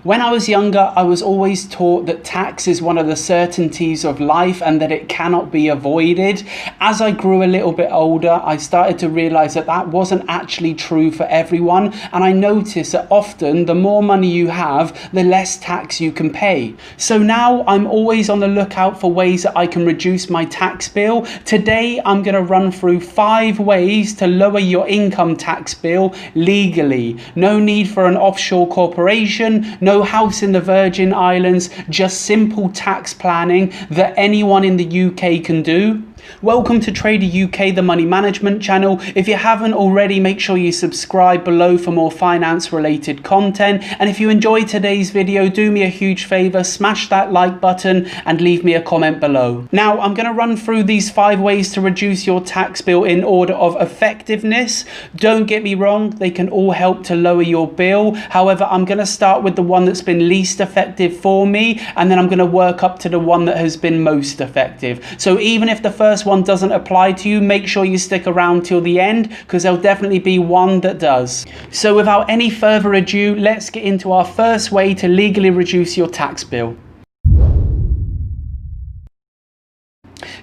When I was younger, I was always taught that tax is one of the certainties of life and that it cannot be avoided. As I grew a little bit older, I started to realize that that wasn't actually true for everyone. And I noticed that often the more money you have, the less tax you can pay. So now I'm always on the lookout for ways that I can reduce my tax bill. Today, I'm going to run through 5 ways to lower your income tax bill legally. No need for an offshore corporation, no house in the Virgin Islands, just simple tax planning that anyone in the UK can do. Welcome to Trader UK, the money management channel. If you haven't already, make sure you subscribe below for more finance related content. And if you enjoyed today's video, do me a huge favor, smash that like button and leave me a comment below. Now, I'm going to run through these 5 ways to reduce your tax bill in order of effectiveness. Don't get me wrong, they can all help to lower your bill. However, I'm going to start with the one that's been least effective for me, and then I'm going to work up to the one that has been most effective. So even if the first one doesn't apply to you, make sure you stick around till the end, because there'll definitely be one that does. So without any further ado, let's get into our first way to legally reduce your tax bill.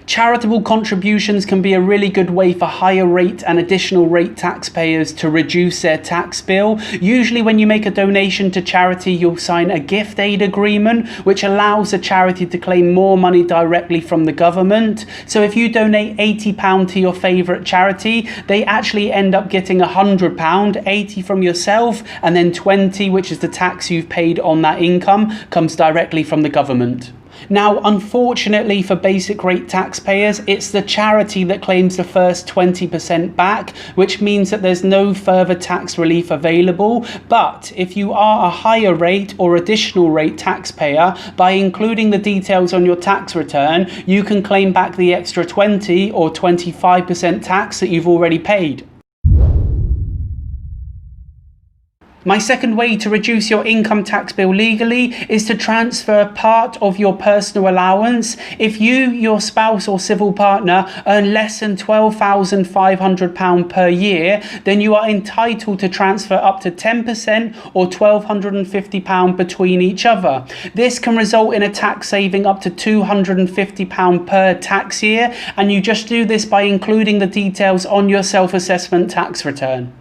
Charitable contributions can be a really good way for higher rate and additional rate taxpayers to reduce their tax bill. Usually when you make a donation to charity, you'll sign a gift aid agreement, which allows the charity to claim more money directly from the government. So if you donate £80 to your favourite charity, they actually end up getting £100, 80 from yourself, and then 20, which is the tax you've paid on that income, comes directly from the government. Now, unfortunately for basic rate taxpayers, it's the charity that claims the first 20% back, which means that there's no further tax relief available. But if you are a higher rate or additional rate taxpayer, by including the details on your tax return, you can claim back the extra 20 or 25% tax that you've already paid. My second way to reduce your income tax bill legally is to transfer part of your personal allowance. If you, your spouse or civil partner earn less than £12,500 per year, then you are entitled to transfer up to 10% or £1,250 between each other. This can result in a tax saving up to £250 per tax year, and you just do this by including the details on your self-assessment tax return.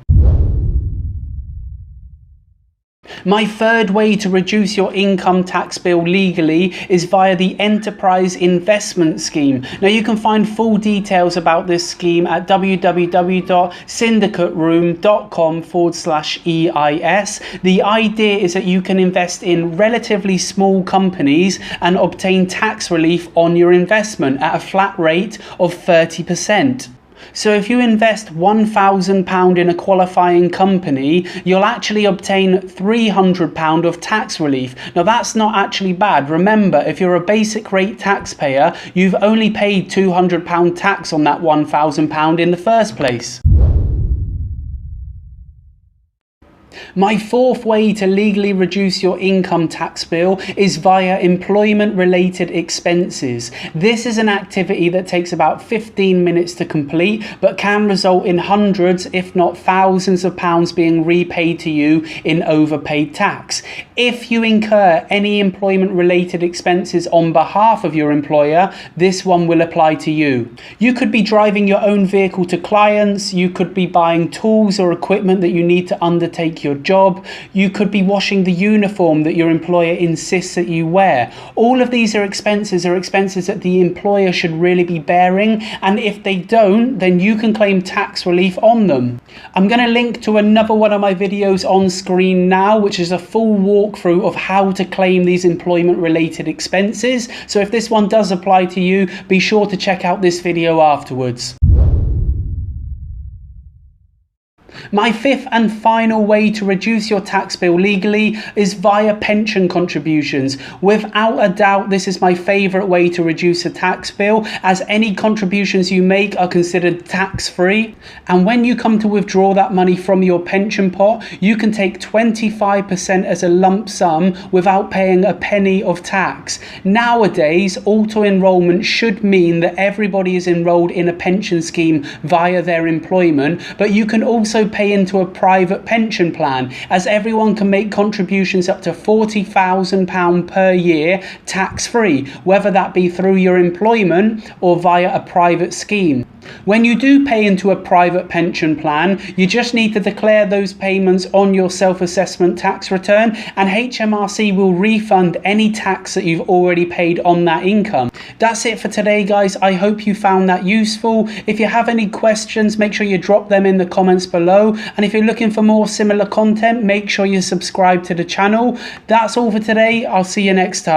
My third way to reduce your income tax bill legally is via the Enterprise Investment Scheme. Now, you can find full details about this scheme at www.syndicateroom.com/EIS. The idea is that you can invest in relatively small companies and obtain tax relief on your investment at a flat rate of 30%. So if you invest £1,000 in a qualifying company, you'll actually obtain £300 of tax relief. Now, that's not actually bad. Remember, if you're a basic rate taxpayer, you've only paid £200 tax on that £1,000 in the first place. My fourth way to legally reduce your income tax bill is via employment-related expenses. This is an activity that takes about 15 minutes to complete, but can result in hundreds, if not thousands of pounds being repaid to you in overpaid tax. If you incur any employment-related expenses on behalf of your employer, this one will apply to you. You could be driving your own vehicle to clients, you could be buying tools or equipment that you need to undertake your job, you could be washing the uniform that your employer insists that you wear. All of these are expenses that the employer should really be bearing, and if they don't, then you can claim tax relief on them. I'm going to link to another one of my videos on screen now, which is a full walkthrough of how to claim these employment related expenses. So if this one does apply to you, be sure to check out this video afterwards. My fifth and final way to reduce your tax bill legally is via pension contributions. Without a doubt, this is my favourite way to reduce a tax bill, as any contributions you make are considered tax-free. And when you come to withdraw that money from your pension pot, you can take 25% as a lump sum without paying a penny of tax. Nowadays, auto-enrolment should mean that everybody is enrolled in a pension scheme via their employment, but you can also pay into a private pension plan, as everyone can make contributions up to £40,000 per year tax-free, whether that be through your employment or via a private scheme. When you do pay into a private pension plan, you just need to declare those payments on your self-assessment tax return, and HMRC will refund any tax that you've already paid on that income. That's it for today, guys. I hope you found that useful. If you have any questions, make sure you drop them in the comments below, and if you're looking for more similar content, make sure you subscribe to the channel. That's all for today. I'll see you next time.